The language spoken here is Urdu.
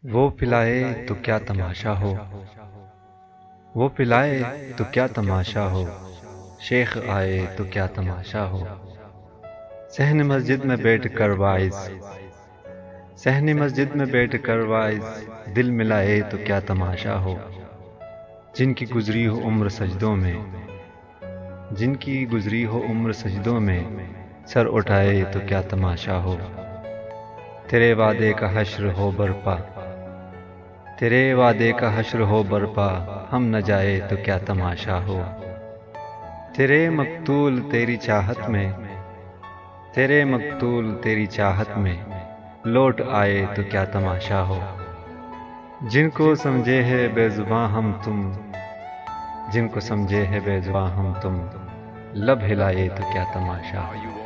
وہ پلائے تو کیا تماشا ہو، وہ پلائے تو کیا تماشا ہو، شیخ آئے تو کیا تماشا ہو۔ صحن مسجد میں بیٹھ کر واعظ، صحن مسجد میں بیٹھ کر واعظ، دل ملائے تو کیا تماشا ہو۔ جن کی گزری ہو عمر سجدوں میں، جن کی گزری ہو عمر سجدوں میں، سر اٹھائے تو کیا تماشا ہو۔ تیرے وعدے کا حشر ہو برپا، تیرے وعدے کا حشر ہو برپا، ہم نہ جائے تو کیا تماشا ہو۔ تیرے مقتول تیری چاہت میں، تیرے مقتول تیری چاہت میں، لوٹ آئے تو کیا تماشا ہو۔ جن کو سمجھے ہے بے زباں ہم تم، جن کو سمجھے ہے بے زباں ہم تم، لب ہلائے تو کیا تماشا ہو۔